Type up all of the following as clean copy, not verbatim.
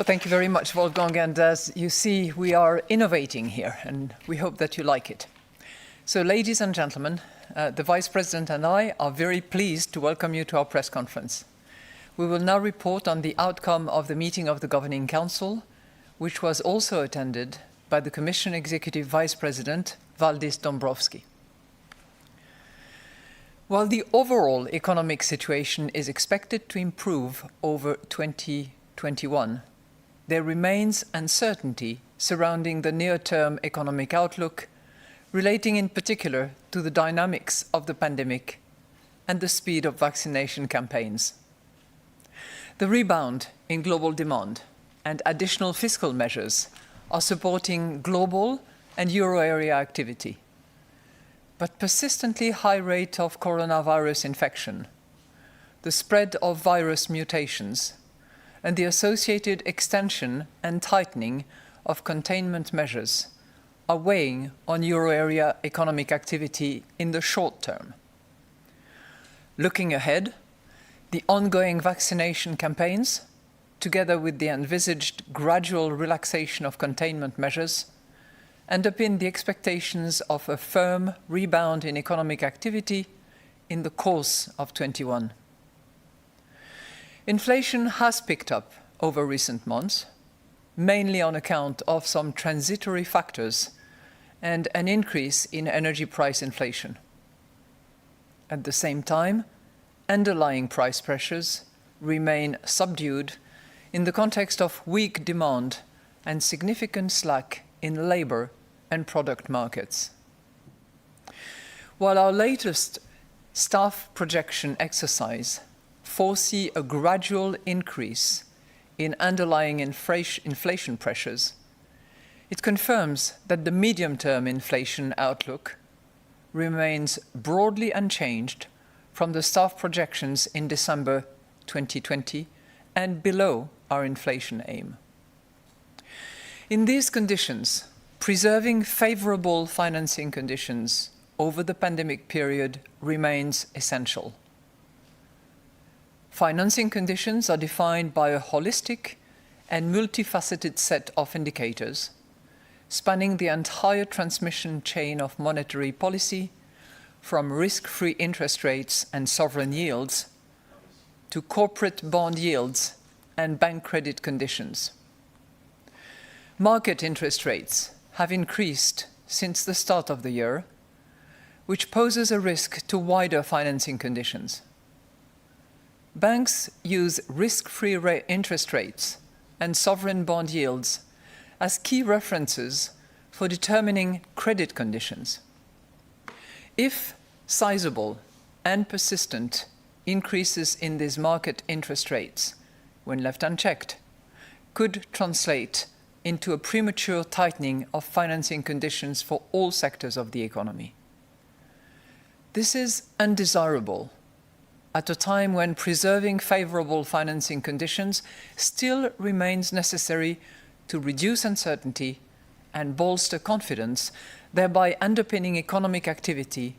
Well, thank you very much, Wolfgang. And as you see, we are innovating here, and we hope that you like it. So, ladies and gentlemen, the Vice President and I are very pleased to welcome you to our press conference. We will now report on the outcome of the meeting of the Governing Council, which was also attended by the Commission Executive Vice President, Valdis Dombrovskis. While the overall economic situation is expected to improve over 2021, there remains uncertainty surrounding the near-term economic outlook, relating in particular to the dynamics of the pandemic and the speed of vaccination campaigns. The rebound in global demand and additional fiscal measures are supporting global and euro area activity. But persistently high rate of coronavirus infection, the spread of virus mutations, and the associated extension and tightening of containment measures are weighing on euro area economic activity in the short term. Looking ahead, the ongoing vaccination campaigns, together with the envisaged gradual relaxation of containment measures, underpin the expectations of a firm rebound in economic activity in the course of 2021. Inflation has picked up over recent months, mainly on account of some transitory factors and an increase in energy price inflation. At the same time, underlying price pressures remain subdued in the context of weak demand and significant slack in labor and product markets. While our latest staff projection exercise foresee a gradual increase in underlying inflation pressures, it confirms that the medium-term inflation outlook remains broadly unchanged from the staff projections in December 2020 and below our inflation aim. In these conditions, preserving favorable financing conditions over the pandemic period remains essential. Financing conditions are defined by a holistic and multifaceted set of indicators, spanning the entire transmission chain of monetary policy, from risk-free interest rates and sovereign yields to corporate bond yields and bank credit conditions. Market interest rates have increased since the start of the year, which poses a risk to wider financing conditions. Banks use risk-free interest rates and sovereign bond yields as key references for determining credit conditions. If sizable and persistent increases in these market interest rates, when left unchecked, could translate into a premature tightening of financing conditions for all sectors of the economy. This is undesirable at a time when preserving favorable financing conditions still remains necessary to reduce uncertainty and bolster confidence, thereby underpinning economic activity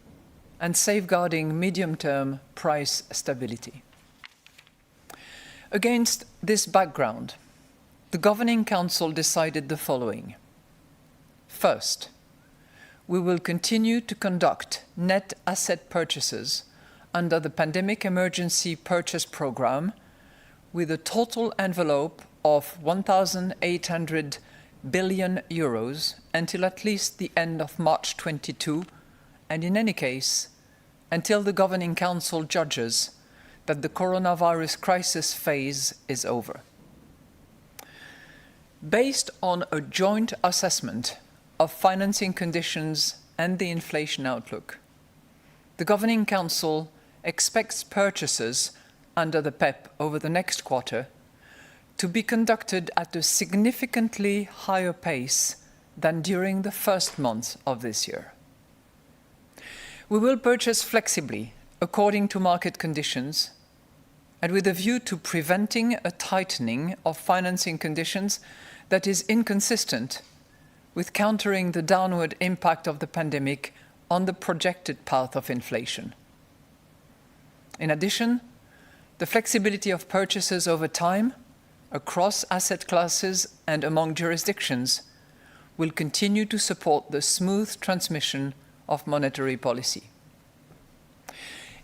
and safeguarding medium-term price stability. Against this background, the Governing Council decided the following. First, we will continue to conduct net asset purchases under the Pandemic Emergency Purchase Programme with a total envelope of 1,800 billion euros until at least the end of March 2022, and in any case, until the Governing Council judges that the coronavirus crisis phase is over. Based on a joint assessment of financing conditions and the inflation outlook, the Governing Council expects purchases under the PEP over the next quarter to be conducted at a significantly higher pace than during the first months of this year. We will purchase flexibly according to market conditions and with a view to preventing a tightening of financing conditions that is inconsistent with countering the downward impact of the pandemic on the projected path of inflation. In addition, the flexibility of purchases over time across asset classes and among jurisdictions will continue to support the smooth transmission of monetary policy.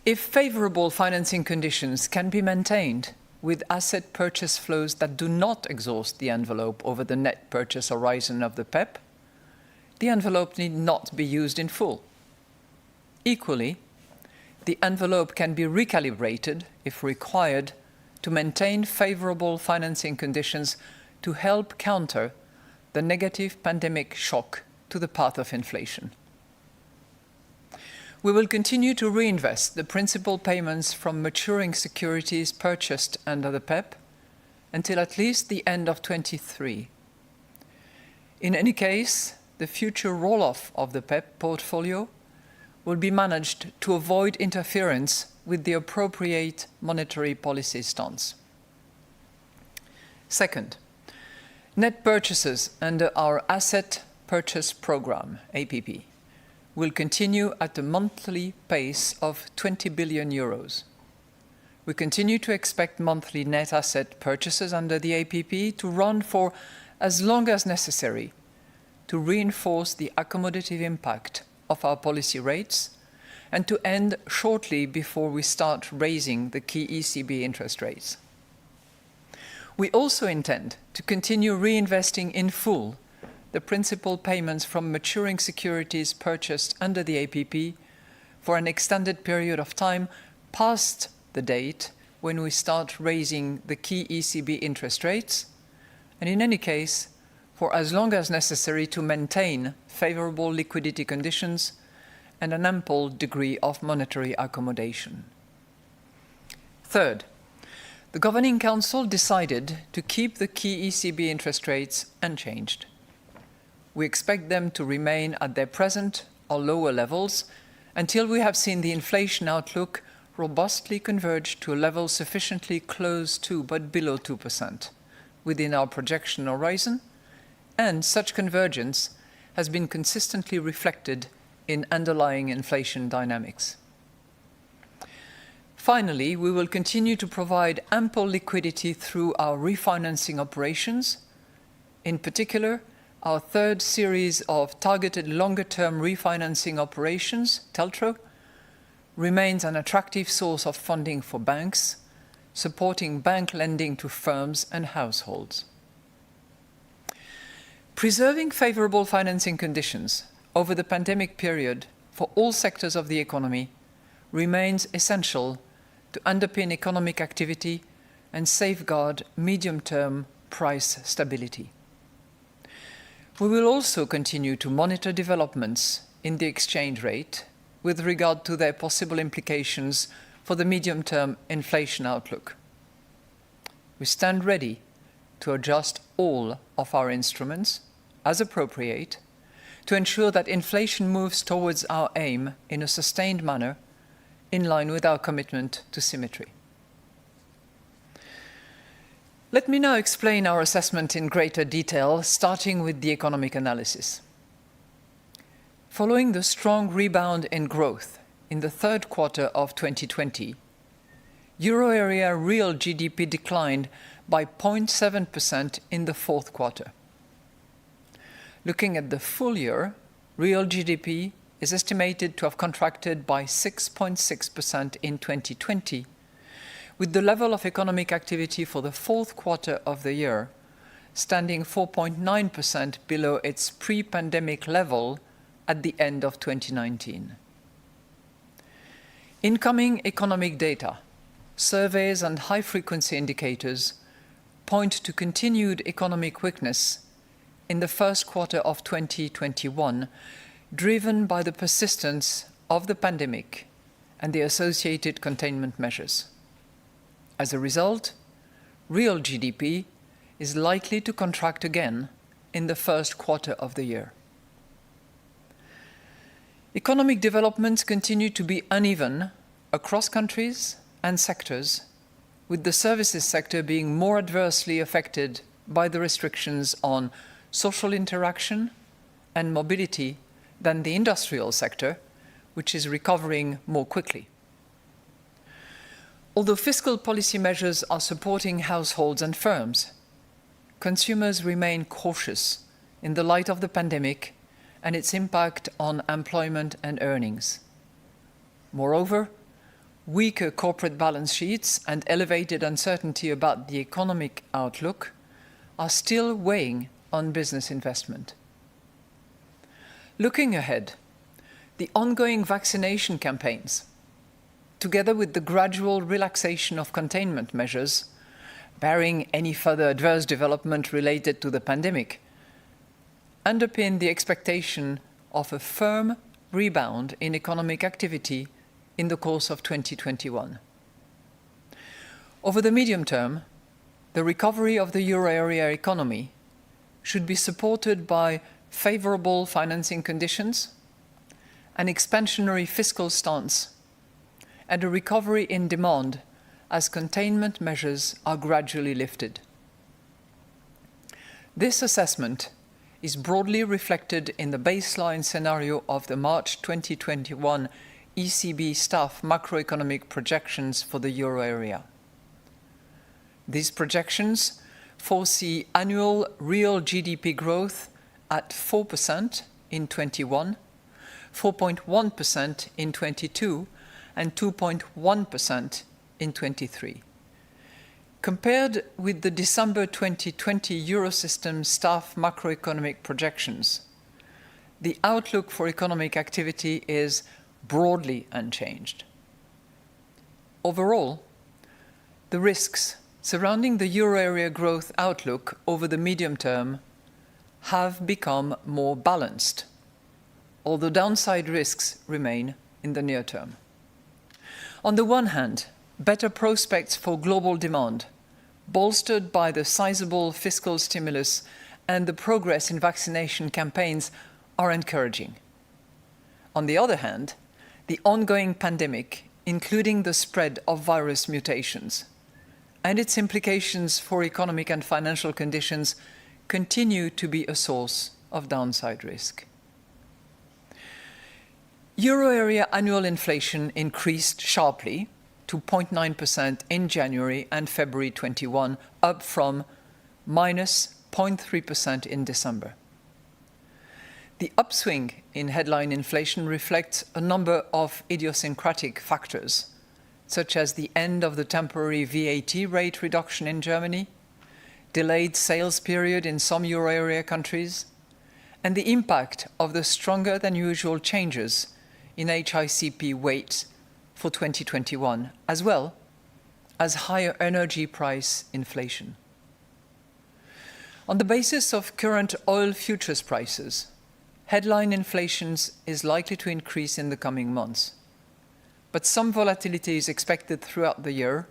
If favorable financing conditions can be maintained with asset purchase flows that do not exhaust the envelope over the net purchase horizon of the PEP, the envelope need not be used in full. Equally, the envelope can be recalibrated, if required, to maintain favorable financing conditions to help counter the negative pandemic shock to the path of inflation. We will continue to reinvest the principal payments from maturing securities purchased under the PEP until at least the end of 2023. In any case, the future roll-off of the PEP portfolio will be managed to avoid interference with the appropriate monetary policy stance. Second, net purchases under our Asset Purchase Programme, APP, will continue at a monthly pace of 20 billion euros. We continue to expect monthly net asset purchases under the APP to run for as long as necessary to reinforce the accommodative impact of our policy rates and to end shortly before we start raising the key ECB interest rates. We also intend to continue reinvesting in full the principal payments from maturing securities purchased under the APP for an extended period of time past the date when we start raising the key ECB interest rates, and in any case, for as long as necessary to maintain favorable liquidity conditions and an ample degree of monetary accommodation. Third, the Governing Council decided to keep the key ECB interest rates unchanged. We expect them to remain at their present or lower levels until we have seen the inflation outlook robustly converge to a level sufficiently close to but below 2% within our projection horizon, and such convergence has been consistently reflected in underlying inflation dynamics. Finally, we will continue to provide ample liquidity through our refinancing operations. In particular, our third series of targeted longer-term refinancing operations, TLTRO, remains an attractive source of funding for banks, supporting bank lending to firms and households. Preserving favorable financing conditions over the pandemic period for all sectors of the economy remains essential to underpin economic activity and safeguard medium-term price stability. We will also continue to monitor developments in the exchange rate with regard to their possible implications for the medium-term inflation outlook. We stand ready to adjust all of our instruments as appropriate to ensure that inflation moves towards our aim in a sustained manner in line with our commitment to symmetry. Let me now explain our assessment in greater detail, starting with the economic analysis. Following the strong rebound in growth in the third quarter of 2020, euro area real GDP declined by 0.7% in the fourth quarter. Looking at the full year, real GDP is estimated to have contracted by 6.6% in 2020, with the level of economic activity for the fourth quarter of the year standing 4.9% below its pre-pandemic level at the end of 2019. Incoming economic data, surveys and high-frequency indicators point to continued economic weakness in the first quarter of 2021, driven by the persistence of the pandemic and the associated containment measures. As a result, real GDP is likely to contract again in the first quarter of the year. Economic developments continue to be uneven across countries and sectors, with the services sector being more adversely affected by the restrictions on social interaction and mobility than the industrial sector, which is recovering more quickly. Although fiscal policy measures are supporting households and firms consumers remain cautious in the light of the pandemic and its impact on employment and earnings. Moreover, weaker corporate balance sheets and elevated uncertainty about the economic outlook are still weighing on business investment. Looking ahead, the ongoing vaccination campaigns, together with the gradual relaxation of containment measures, barring any further adverse development related to the pandemic, underpin the expectation of a firm rebound in economic activity in the course of 2021. Over the medium term, the recovery of the euro area economy should be supported by favorable financing conditions, an expansionary fiscal stance, and a recovery in demand as containment measures are gradually lifted. This assessment is broadly reflected in the baseline scenario of the March 2021 ECB staff macroeconomic projections for the euro area. These projections foresee annual real GDP growth at 4% in 21, 4.1% in 22, and 2.1% in 23. Compared with the December 2020 Eurosystem staff macroeconomic projections, the outlook for economic activity is broadly unchanged. Overall, the risks surrounding the euro area growth outlook over the medium term have become more balanced, although downside risks remain in the near term. On the one hand, better prospects for global demand, bolstered by the sizable fiscal stimulus and the progress in vaccination campaigns, are encouraging. On the other hand, the ongoing pandemic, including the spread of virus mutations, and its implications for economic and financial conditions, continue to be a source of downside risk. Euro area annual inflation increased sharply to 0.9% in January and February 21, up from minus 0.3% in December. The upswing in headline inflation reflects a number of idiosyncratic factors, such as the end of the temporary VAT rate reduction in Germany, delayed sales period in some euro area countries, and the impact of the stronger than usual changes in HICP weight for 2021, as well as higher energy price inflation. On the basis of current oil futures prices, headline inflation is likely to increase in the coming months, but some volatility is expected throughout the year,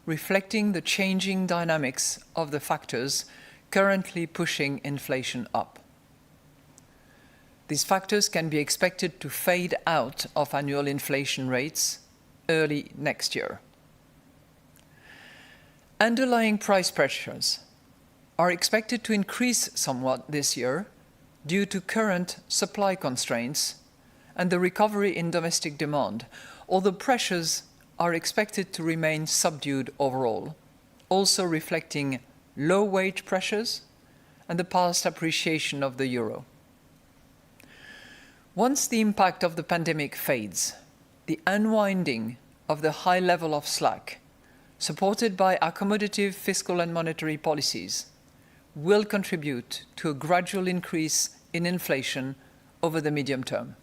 reflecting the changing dynamics of the factors currently pushing inflation up. These factors can be expected to fade out of annual inflation rates early next year. Underlying price pressures are expected to increase somewhat this year due to current supply constraints and the recovery in domestic demand, although pressures are expected to remain subdued overall, also reflecting low wage pressures and the past appreciation of the euro. Once the impact of the pandemic fades, the unwinding of the high level of slack, supported by accommodative fiscal and monetary policies, will contribute to a gradual increase in inflation over the medium term.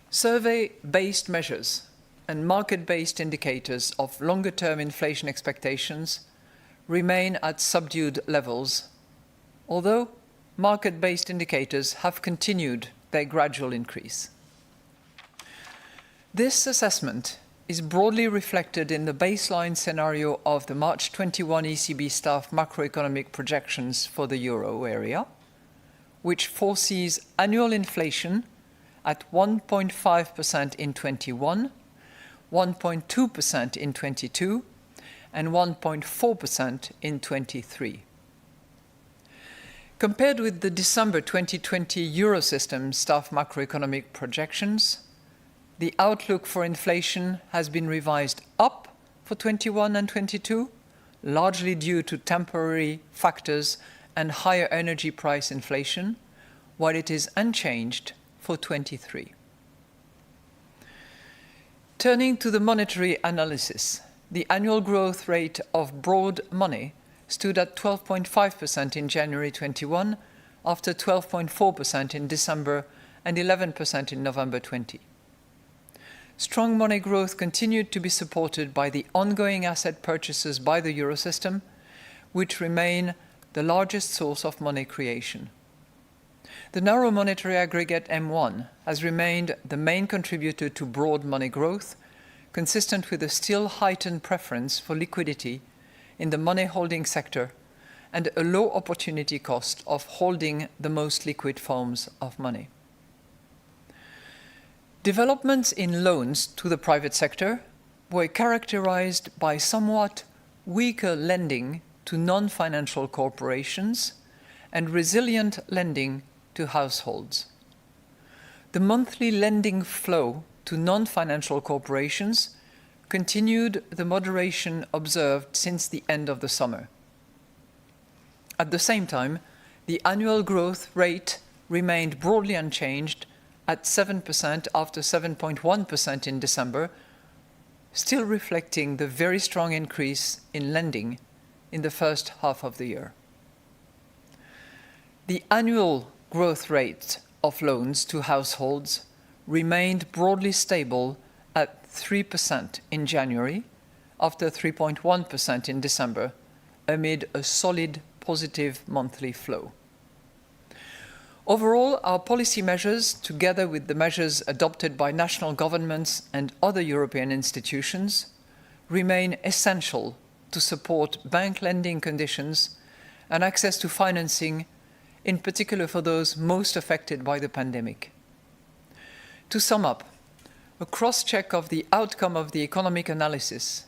Survey-based measures and market-based indicators of longer-term inflation expectations remain at subdued levels, although market-based indicators have continued their gradual increase. This assessment is broadly reflected in the baseline scenario of the March 21 ECB staff macroeconomic projections for the euro area, which foresees annual inflation at 1.5% in 21, 1.2% in 22, and 1.4% in 23. Compared with the December 2020 Eurosystem staff macroeconomic projections, the outlook for inflation has been revised up for 21 and 22, largely due to temporary factors and higher energy price inflation, while it is unchanged for 23. Turning to the monetary analysis, the annual growth rate of broad money stood at 12.5% in January 21, after 12.4% in December and 11% in November 20. Strong money growth continued to be supported by the ongoing asset purchases by the Eurosystem, which remain the largest source of money creation. The narrow monetary aggregate M1 has remained the main contributor to broad money growth, consistent with a still heightened preference for liquidity in the money-holding sector and a low opportunity cost of holding the most liquid forms of money. Developments in loans to the private sector were characterized by somewhat weaker lending to non-financial corporations and resilient lending to households. The monthly lending flow to non-financial corporations continued the moderation observed since the end of the summer. At the same time, the annual growth rate remained broadly unchanged at 7% after 7.1% in December, still reflecting the very strong increase in lending in the first half of the year. The annual growth rate of loans to households remained broadly stable at 3% in January, after 3.1% in December, amid a solid positive monthly flow. Overall, our policy measures, together with the measures adopted by national governments and other European institutions, remain essential to support bank lending conditions and access to financing, in particular for those most affected by the pandemic. To sum up, a cross-check of the outcome of the economic analysis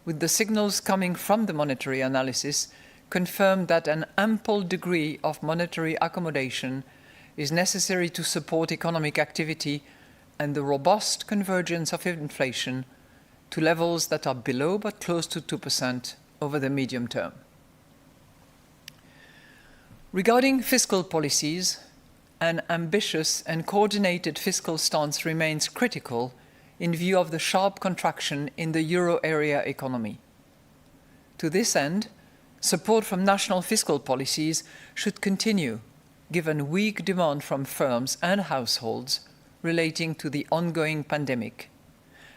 with the signals coming from the monetary analysis confirmed that an ample degree of monetary accommodation is necessary to support economic activity and the robust convergence of inflation to levels that are below but close to 2% over the medium term. Regarding fiscal policies, an ambitious and coordinated fiscal stance remains critical in view of the sharp contraction in the euro area economy. To this end, support from national fiscal policies should continue, given weak demand from firms and households relating to the ongoing pandemic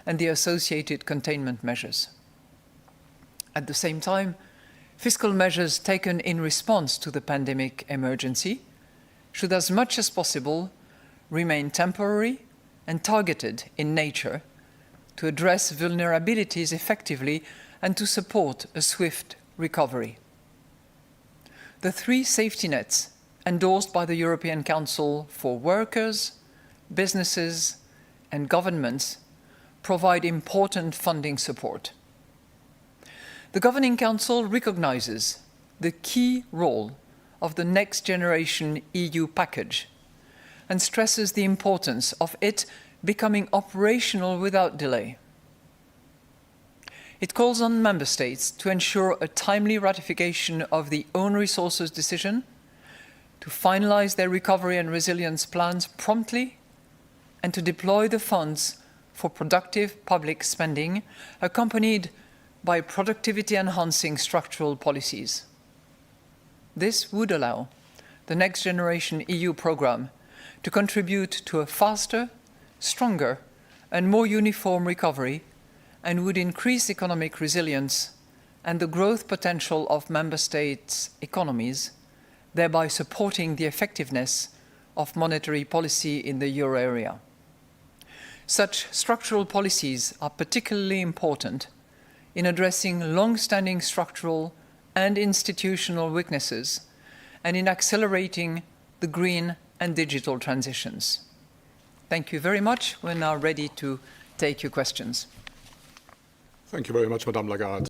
and the associated containment measures. At the same time, fiscal measures taken in response to the pandemic emergency should, as much as possible, remain temporary and targeted in nature to address vulnerabilities effectively and to support a swift recovery. The three safety nets endorsed by the European Council for workers, businesses, and governments provide important funding support. The Governing Council recognizes the key role of the Next Generation EU package and stresses the importance of it becoming operational without delay. It calls on Member States to ensure a timely ratification of the own resources decision, to finalize their recovery and resilience plans promptly, and to deploy the funds for productive public spending, accompanied by productivity-enhancing structural policies. This would allow the Next Generation EU programme to contribute to a faster, stronger, and more uniform recovery, and would increase economic resilience and the growth potential of Member States' economies, thereby supporting the effectiveness of monetary policy in the euro area. Such structural policies are particularly important in addressing long-standing structural and institutional weaknesses and in accelerating the green and digital transitions. Thank you very much. We're now ready to take your questions. Thank you very much, Madame Lagarde.